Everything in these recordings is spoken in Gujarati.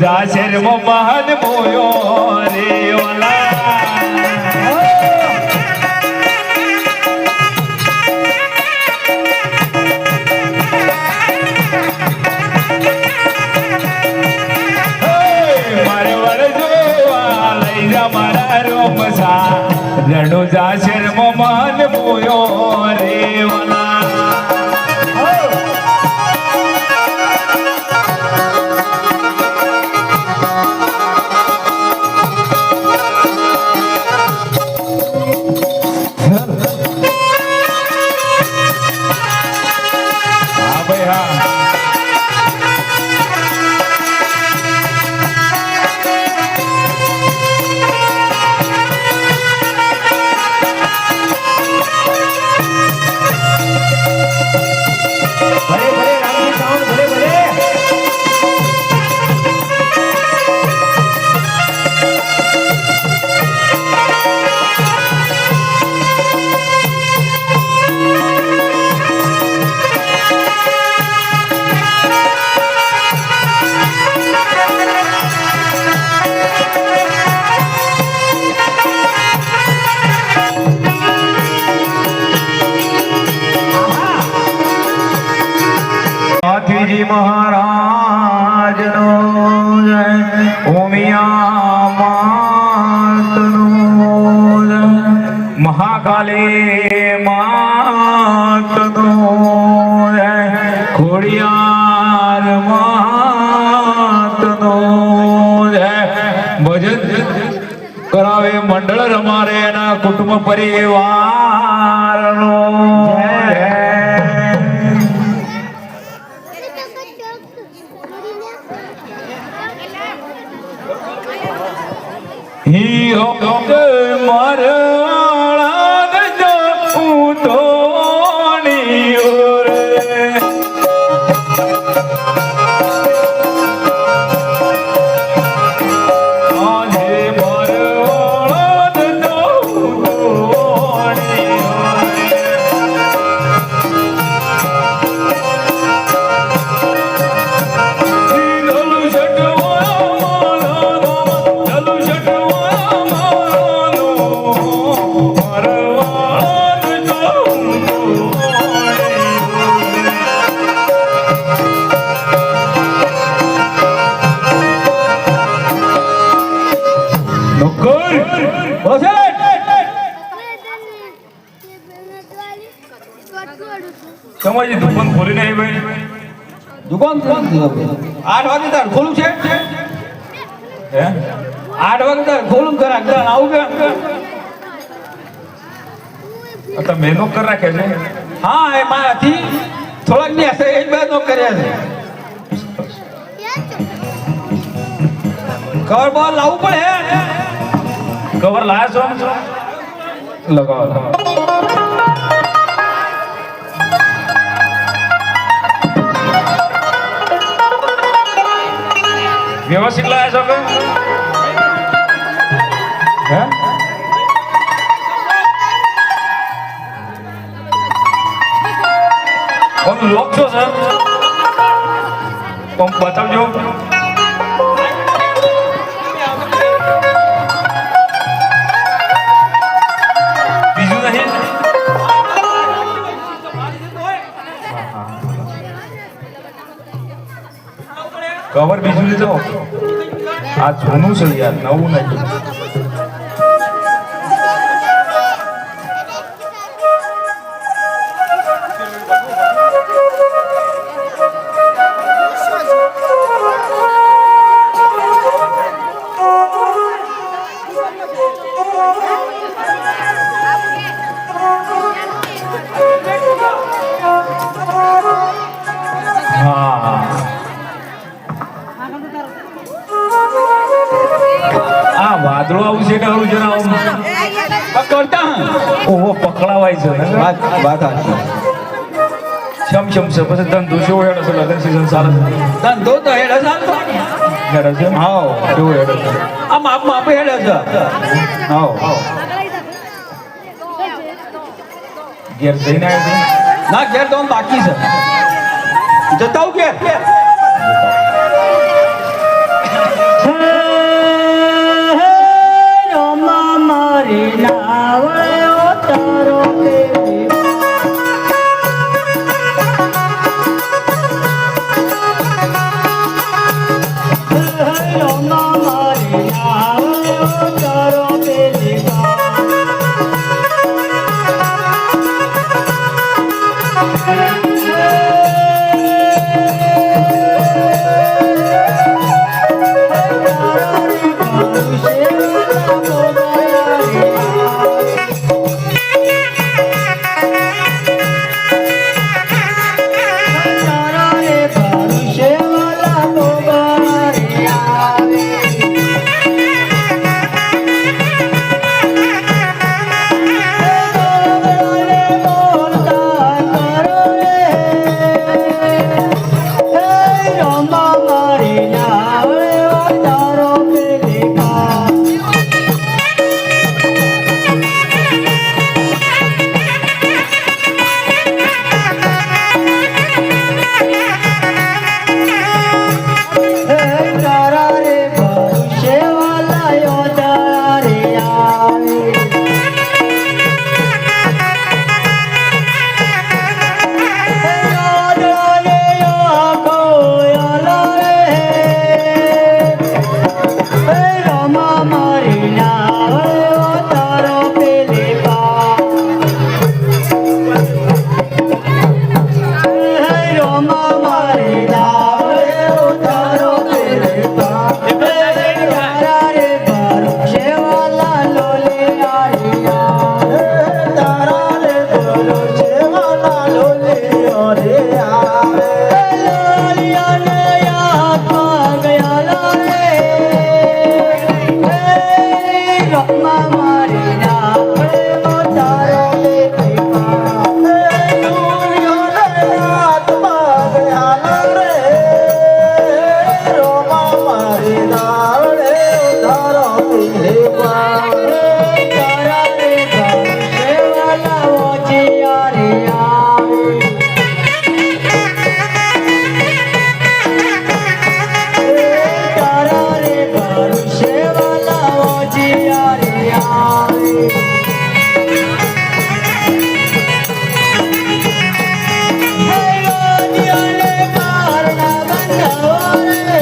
રણુજા શેરમાં મહાન મોયો રે વાલા રણુજા શેરમાં મહાન મોયો રે વાલા महाराज नो जय ओमिया मात नो जय महाकाली मात नो जय खोड़ियार मात नो जय भजन करावे मंडल रमारे ना कुटुंब परिवार नो जय ही होते मरणाद जाऊं तोनी ओरे आजे मरणाद जाऊं तोनी તમારી દુકાન ખોલી નહીં ભાઈ દુકાન 8 વાગે તાર ખોલું છે હે 8 વાગે તાર ખોલું કરા ગ્રાન આવું કે તો મેનો કર રાખે છે હા એ માથી થોડાક ની હશે એ બે નો કર્યા છે કવર બોલ લાવવું પડે કવર લાયા છો લગાવો વ્યવસ્થિત લાયા છો કે હે કોણ લોક છો સર કોણ બતાવજો બીજું નહીં કવર બીજું લીધો આ જૂનું છે યાર નવું નહીં વાદળો આવું છે કે આવું જરા પકડતા ઓહો પકડાવાય છે વાત સાચી છમ છમ છે પછી ધંધો છે હેડો છે લગન સીઝન સારા છે ધંધો તો હેડે ચાલતો હેડો છે હા કેવું હેડો છે આ માપ માપ હેડે છે હા ઘેર જઈને આવ્યો ના ઘેર તો બાકી છે જતા હું ઘેર મારી નાવ રે ઉતારો પેલે પાર તારા રે ભરોસે વાલા લોલે આરિયા તારા રે ભરોસે વાલા લોલે આરિયા લોલિયા ને આત્મા ગયા રે રમ્મા મારી નાવ રે ઉતારો પેલે પાર લોલિયા ને આત્મા ગયા રે રોમા મારી નાવ રે ઉતારો પેલે પાર તારા રે ભરોસે વાલા ઓજિયા રે આવે તારા રે ભરોસે વાલા ઓજિયા રે આવે ઓજિયાને મારના બંધાવો રે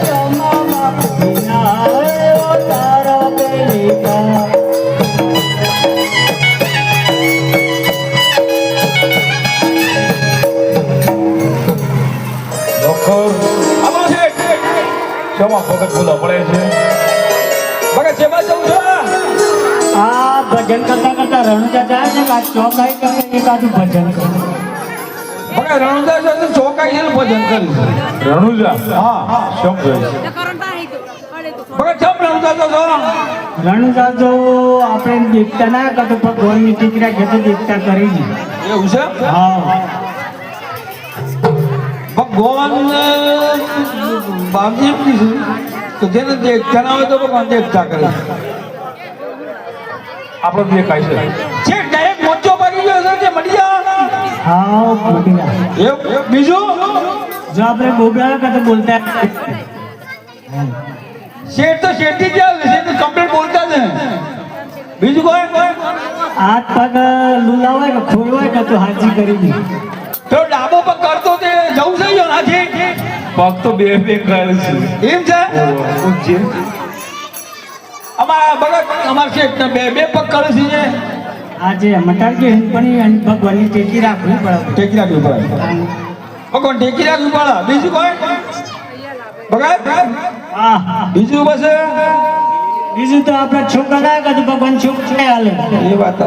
રમા મારી નાવ રે ઉતારો પેલે પાર ડોક્ટર આવો છે શેમાં પગત ભૂલા પડે છે ભગત સેવા જવું છે આ ભજન કરતા કરતા રણુજા જાય છે આ ચોકાઈ કરે એકાદું ભજન કરે ભગત રણુજા છે તો ચોકાઈ છે ને ભજન કરી રણુજા હા શમ જાય છે ભગત સબ રણુજા તો છો રણુજા જો આપણે દીકતા ના કરતો ભગવાનની દીકરા ખેતી દીકતા કરી છે એવું છે હા ભગવાન બાપજી એમ કીધું કે જેને દેખતા ના હોય તો ભગવાન દેખતા કરે આપણો દેખાય છે છે ડાયરેક્ટ મોચો પાકી ગયો છે કે મડિયા હા બોલીલા એવું બીજું જો આપણે બોબડા કરતા બોલતા શેઠ તો શેઠી જ આવે શેઠ તો કમ્પ્લીટ બોલતા જ ને બીજું કોઈ હાથ પગ લુલા હોય કે ખોલ હોય કે તો હાજી કરી દી તો ડાબો પગ કરતો તે જવું છે યો નાથી પગ તો બે બે કરે છે એમ છે ઊંચે અમારા ભગત અમાર શેઠ ને બે બે પગ કરે છે આજે મટાર કે પણ ભગવાનની ટેકી રાખવી પડે ટેકી રાખવી પડે ભગવાન ટેકી રાખવી પડે બીજું કોઈ ભગત હા બીજું બસ બીજું તો આપણે છોકરા ના કરતો ભગવાન છોકરા હાલે એ વાત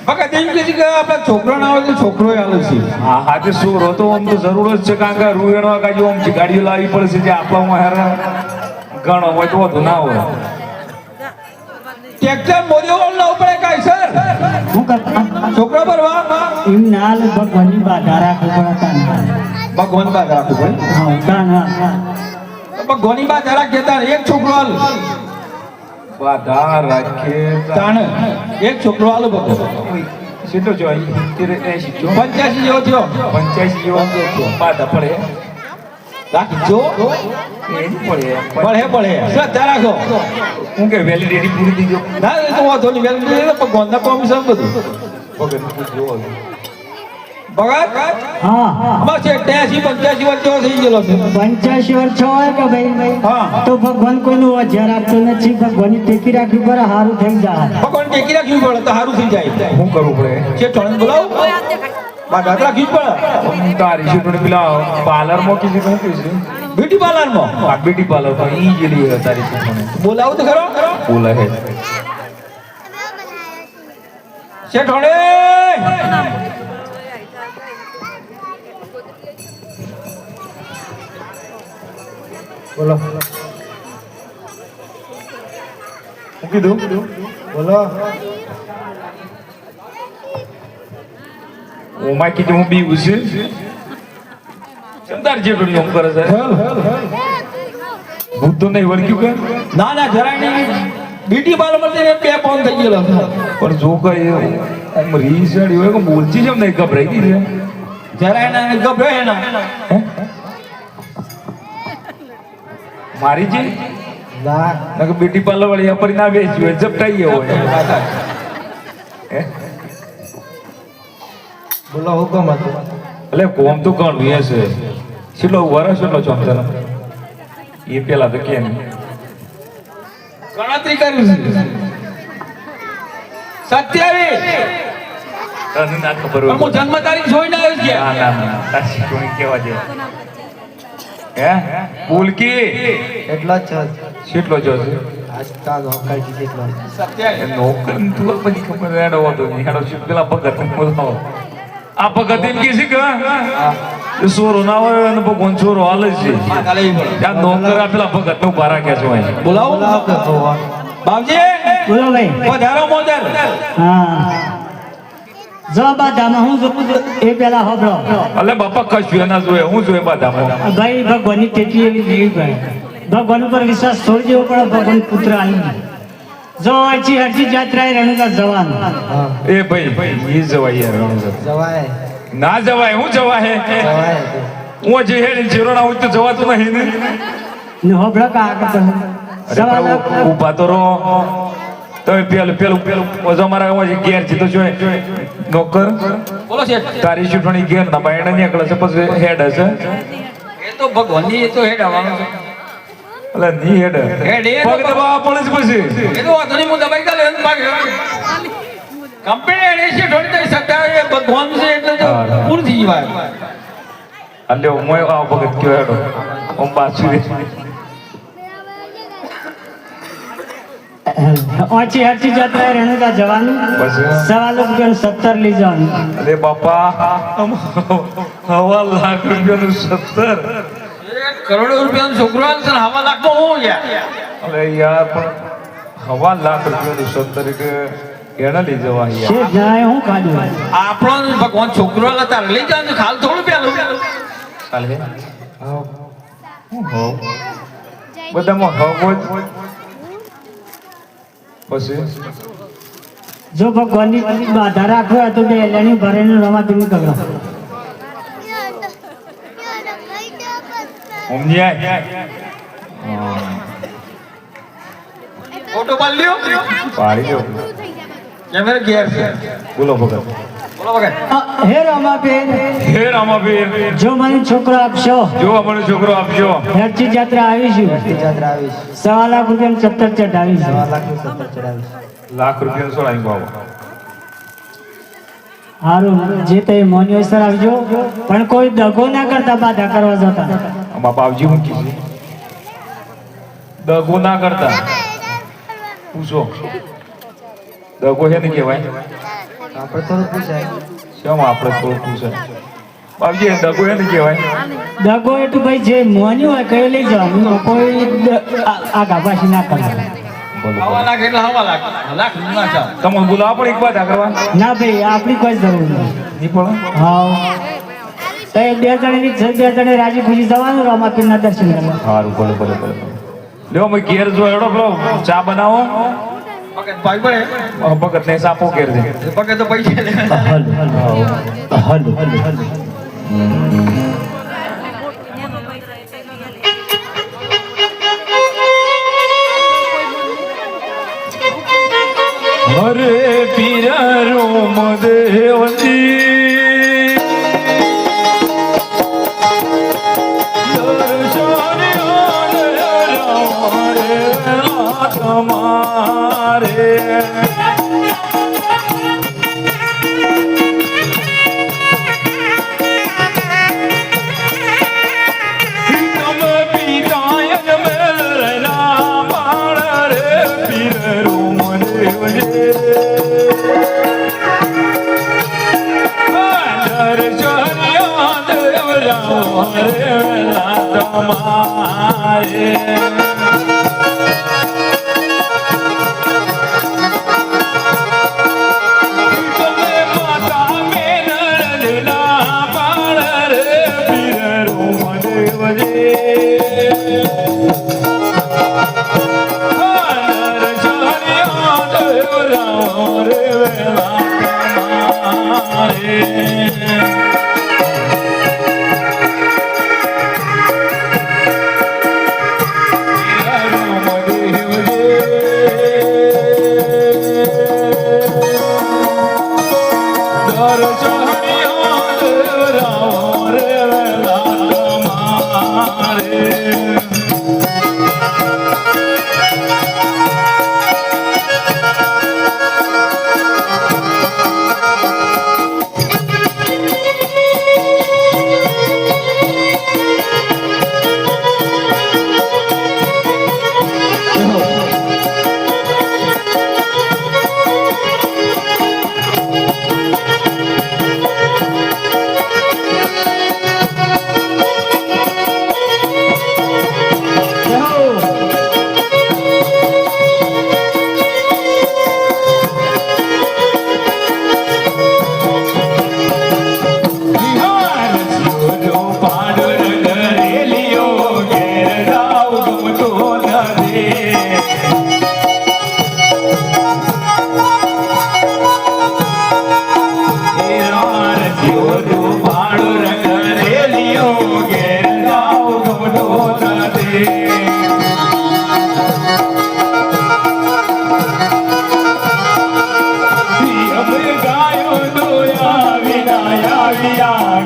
ભગત એમ કે છે કે આપણા છોકરો ના હોય તો છોકરો હાલે છે હા હાથે શું રોતો આમ તો જરૂર જ છે કારણ કે રૂવેણવા કાજુ આમ ગાડીઓ લાવવી પડશે જે આપવામાં હેરાન ઘણો હોય તો વધુ ના હોય ટ્રેક્ટર મોરીઓ લાવવું પડે કાંઈ સર હું કરતા છોકરો ભરવા એમ ના હાલે ભગવાનની બાધા રાખવી પડે તાને. ભગવાન બાદ રાખવું પડે હા તાને. તો ભગવાનની બાદ રાખીએ તાર એક છોકરો હાલ બાધા રાખે તાણ એક છોકરો હાલ ભગવાન સીધો જો 80 જો 85 જેવો થયો 85 જેવો બાધા પડે રાખી જો એમ પડે પડે પડે શ્રદ્ધા રાખો હું કે વેલિડિટી પૂરી થઈ ગયો ના એ તો વાંધો નહીં વેલ ભગવાનના પ્રોમિશન બધું વગર પૂછજો ભગત હા અમાર છે 83 85 વર્ષ થઈ ગયેલો છે 85 વર્ષ હોય કે ભાઈ હા તો ભગવાન કોઈનું અજાર આપતો નથી ભગવાનની ટેકી રાખવી પડે સારું થઈ જાય ભગવાન ટેકી રાખવી પડે તો સારું થઈ જાય શું કરવું પડે છે ટોણ બોલાવ બાદ રાખવી પડે તારી છે થોડી પેલા પાર્લર માં કીધું શું કહીશું બ્યુટી પાર્લરમાં આ બ્યુટી પાર્લર પર ઈ જેલી તારી છે મને બોલાવું તો ખરો બોલા હે શેઠોડે બોલો શું કીધું બોલો ઓમાં કીધું હું બી ઉસે ચંદાર જેટલું એમ કરે છે ભૂત તો નહીં વળગ્યું કે ના ના જરાય નહીં બ્યુટી પાર્લરમાં જઈને 2 પાઉન્ડ થઈ ગયેલો છે પણ જો કઈ આમ રીસડી હોય કે બોલતી જેમ નહીં ગભરાઈ ગઈ છે જરાય ના ગભરાય ના મારી જે ના કે બ્યુટી પાર્લર વાળી અપરી ના વેચી હોય ઝપટાઈ હોય હે? બોલો હુકમ હતું એટલે કોમ તો કોણ વે છે છેલ્લો વર્ષ એટલો છો તને એ પેલા તો કેમ ગણતરી કરી છે 27 તને ના ખબર પણ હું હોય જન્મ તારીખ જોઈને આવ્યો છે ના ના ના તાર શીખવણી કેવા છે હે પુલકી એટલો જ છે કેટલો જો છે આજકા નોકરી જેટલો સત્ય એ નોકર તું પછી ખબર હેડો હતો નહીં હેડો શું પેલા ભગત બોલાવો આ ભગત એમ કે છે કે એ સોરો ના હોય અને ભગવાન સોરો હાલ જ છે કાલે ઈ બોલો ત્યાં નોકર આ પેલા ભગત નું બારા કે છે અહીં બોલાવો બોલાવ કે તો બાપજી બોલો ભાઈ વધારો મોદર હા જો બાધામાં હું જોઉં છું એ પેલા હોબળો અલે બાપા કશું ના જોઈએ હું જોઈએ બધામાં ભાઈ ભગવાનની તેટલી એવી દેવી ભાઈ ભગવાન ઉપર વિશ્વાસ છોડી દેવો પડે ભગવાન પુત્ર આવી જો હરચી હરચી જાત્રા એ રણુકા જવાનું હા એ ભાઈ ઈ જવાય યાર રણુજા. જવાય ના જવાય હું જવાય જવાય હું જે હેડ જીરોના હોય તો જવાતું નહીં ને ને હોબળો કા આગળ અરે પણ ઊભા તો રહો તો પેલું પેલું પેલું ઓજો મારા હોય ઘેર જીતો જોઈ નોકર બોલો શેઠ તારી શૂટણી ઘેર ના બાયણે નીકળે છે પછી હેડ હશે એ તો ભગવાનની એ તો હેડ આવવાનું છે એટલે ની હેડ હેડ એ પગ દબાવવા પડે છે પછી એ તો વાંધો નહીં હું દબાઈ કાલે એમ ભાગ કંપની એને છે થોડી થઈ શકતા એ ભગવાન છે એટલે તો પૂરું થઈ જાય અલ્યો મોય આ ભગત કયો હેડો ઓમ બાસુરી ઓછી હરચી જાત્રા એ રણુકા જવાનું પછી સવા રૂપિયાનું 17 લઈ જવાનું અરે બાપા હવા લાખ રૂપિયાનું 17 કરોડો રૂપિયાનો છોકરો આવે છે ને હવા લાખમાં હું યાર અરે યાર પણ હવા લાખ રૂપિયાનું 17 કે એને લઈ જવા યાર છે જાય હું કાઢું આપણો ભગવાન છોકરો આવે તારે લઈ જવાનું ખાલ થોડું પેલું ચાલે હો બધામાં હવો જ પછી જો ભગવાનની બાધા રાખવી હોય તો બે એલાની ભરેલું રમાપીનું કરો સમજ્યા ફોટો પાડી લ્યો પાડી દો કેમેરા ઘેર છે બોલો ભગત બોલો વગર હે રમાપીર હે રામાબીર જો મને છોકરો આપશો જો અમને છોકરો આપજો હરચી જાત્રા આવીશું જાત્રા આવીશ સવા લાખ રૂપિયાનું 17 ચઢાવીશું 1 લાખનું 17 ચડાવીશ લાખ રૂપિયાનું સોળાઈ બાબા હારું જે તે મોન્યો સર આવજો પણ કોઈ દગો ના કરતા બાધા કરવા જતા બાપા આવજી હું કીધી દગો ના કરતા પૂછો દગો છે ને કહેવાય આપણે થોડું પૂછાય શેમ આપણે થોડું પૂછે બાપજી દગો છે ને કહેવાય દગો એટલું ભાઈ જે મોન્યું હોય કઈ લઈ જવાનું કોઈ આગા પાછી ના કરતા બોલો હવા લાખ એટલે હવા લાખ લાખ ના ચાલ તમને બોલાવા પણ એક વાત કરવા ના ભાઈ આપણી કોઈ જરૂર નહીં નહીં પણ હા તો એ બે જણે રાજી ખુશી જવાનું રમાપીરના દર્શન કરવા સારું બોલો બોલો બોલો લ્યો મેં ઘેર જો એડો પેલો ચા બનાવો પગત ભાઈ પડે ભગત ને સાપો ઘેર દે પગે તો પૈસા લે હરે પીરો મદેવતી તમારે તમે પિતાય મેલના માણ રે પીરો મદેવજે તમારે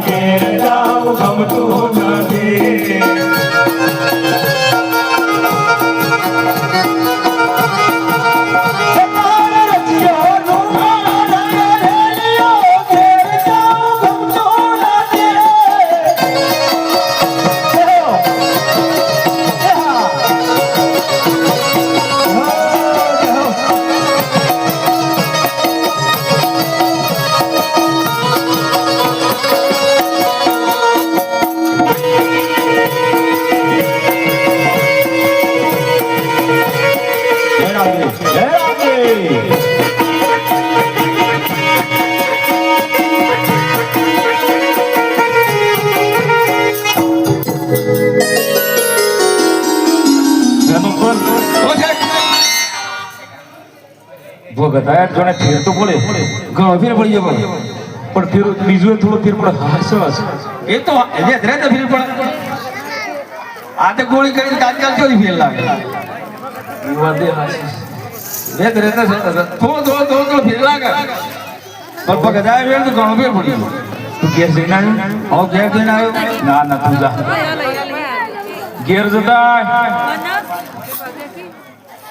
ઘેર જાઉં ગમતું નથી. ભગત આયા જોને ફેર તો પડે ઘણો ફેર પડી ગયો પણ. પણ ફેર બીજું એ થોડો ફેર પડે હાસ એ તો રેત રેત ફેર પડે. આ તો ગોળી કરીને તાત્કાલ ચોરી ફેર લાગે. એ વાત એ હાસ રેત રેત થોડો ફેર લાગે. પણ ભગત આયા વેર તો ઘણો ફેર પડી ગયો. તું ઘેર જઈને આવ્યો હવે ઘેર જઈને આવ્યો. ના ના તું જા ઘેર જતા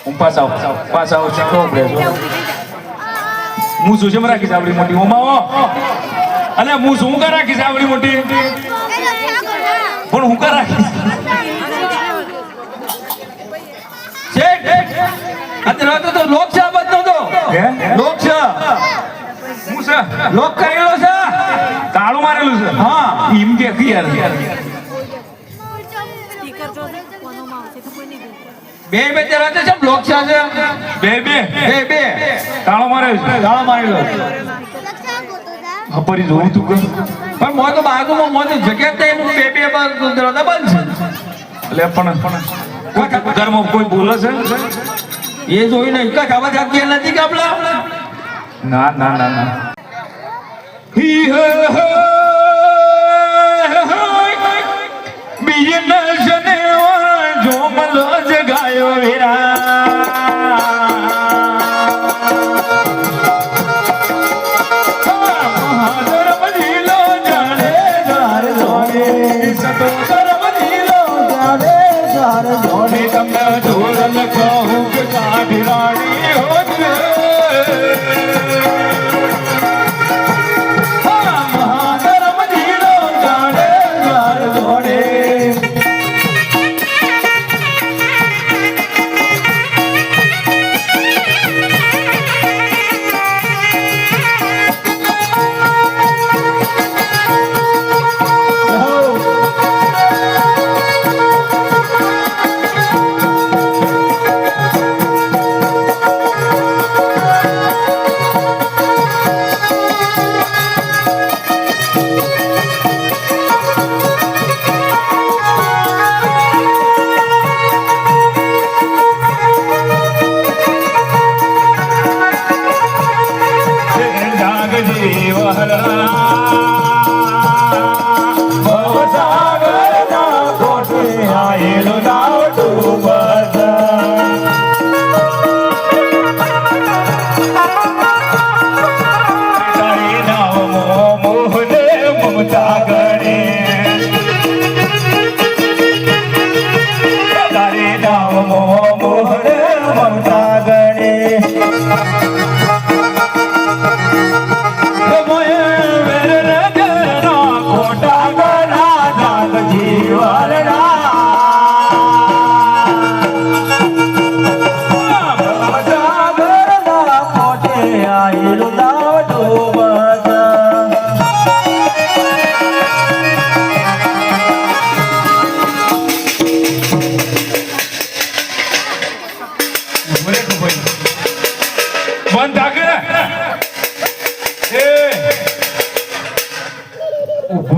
હું પાછા આવું શીખવો પડે છો હું શું છે રાખીશ આવડી મોટી ઓમાવો અને હું શું કા રાખીશ આવડી મોટી પણ હું કા રાખીશ અત્યારે તો લોકસભા બનતો હતો. લોકસભા હું છે લોક કરેલો છે. તાળું મારેલું છે હા. એમ કે યાર બે ત્યારે છે લોકસભા છે. બે તાળો મારેલું છે ગાળો મારેલો. હપરી જોવું તું કે પણ મોં તો બાજુમાં મોં તો જગ્યા જ નહીં. બે બાર દરવાજા બંધ છે. એટલે પણ ઘરમાં કોઈ બોલે છે એ જોઈને એક ખાવા જાગી નથી કે આપણા. ના ના ના ના હી હે હે બીજે નશને જો મલો જગાયો વેરા મહાધર મધીલો જાણે જાર જોડે સતો સર મધીલો જાણે જાર જોડે તમને જોરલ કહું કે કાઢ રાણી હોત રે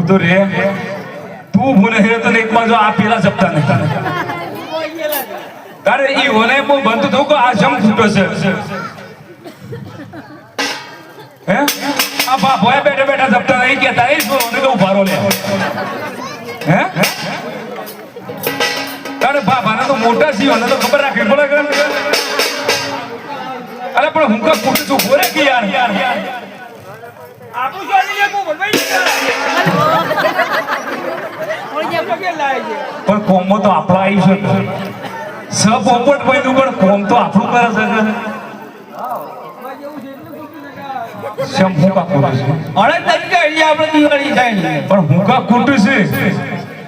તો રે તું ભૂલે હે તો એક બાજુ આ પેલા સપ્તાહ નહીં તારે ઈ હોને બહુ બંધ થયું કે આ જમ ફૂટો છે હે આ બાપોએ બેઠા બેઠા સપ્તાહ નહીં કહેતા એ શું હોને તો ઉભારો લે હે તારે બાપાને તો મોટા છીએ ને તો ખબર રાખવી પડે કે અરે પણ હું કા ફૂટું છું બોલે કે યાર આપણું જોઈ લે કો બોલ ભાઈ કોમમાં તો આપણો આવી શકે સ પોપટભાઈ નું પણ કોમ તો આપણું કરે છે શેમ હું કા ખોટું છે અડદ તરીકે હજી આપણે દિવાળી થાય ને પણ હું કા ખોટું છે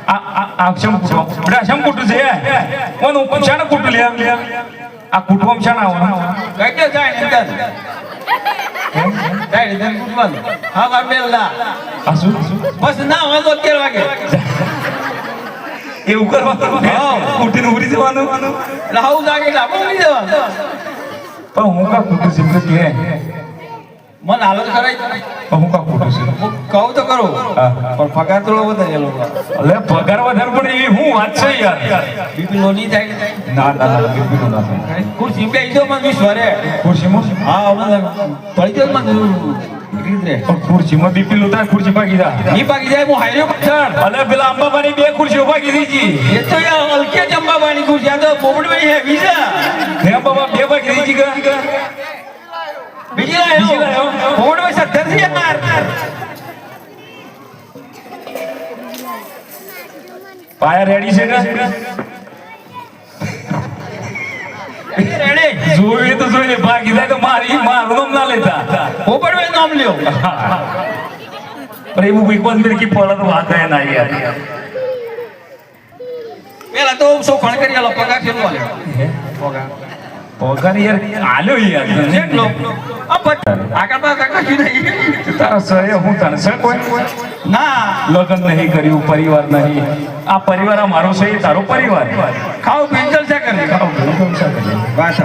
આ શેમ ખોટું બેટા શેમ ખોટું છે કોનું શાને ખોટું લે આ કુટુંબ શાના આવવાનું કઈ કે જાય ને અંદર જાય ને કુટુંબ હા બાર બેલા આ શું બસ ના હોય તો 11 વાગે એવું કરવાનું હા. ઉઠીને ઉડી જવાનું એટલે હાઉ જાગે એટલે આપણે ઉડી જવાનું પણ હું કા ખોટું છે એમ કે મન હાલત કરાય પણ હું કા ખોટું છે હું કહું તો કરું હા. પણ પગાર થોડો વધારે એ લોકો અલે પગાર વધારે પણ એ હું વાત છે યાર બીપી લો નહીં થાય ના ના ના બિલકુલ ના થાય ખુરશી બે જો મને વિશ્વારે ખુરશીમાં હા મને પડી ગયો મને રીત રે પણ ખુરશીમાં બીપી લોતા ખુરશી પાકી જા ઈ પાકી જાય હું હાર્યો પછાડ અલે પેલા અંબાબાની બે ખુરશીઓ પાકી દીધી એ તો યાર હલકે જંબાબાની ખુરશી આ તો પોપટભાઈ હે બીજા હે અંબાબા બે પાકી દીધી કે બીજી બીજી લાયો લાયો. પોપટભાઈ સત્તર છે યાર પાયા રેડી છે કે રેડી જોઈએ તો જોઈને ભાગી જાય તો મારું નામ ના લેતા પોપટભાઈ નામ લ્યો પણ એવું કોઈ બંધ કે પડે તો વાત હે ના યાર પેલા તો સો ખણ કરી આલો પગાર કેટલો આલ્યો પગાર યાર આલ્યો યાર કેટલો આ આગળ પાછળ કશું નહીં તારા સહે હું તને સહ કોઈ ના લગ્ન નહીં કર્યું પરિવાર નહીં આ પરિવાર આ મારો છે એ તારો પરિવાર ખાવ પિંજલ છે કરે ખાઓ, ભૂલ તો શા કરીએ? બસ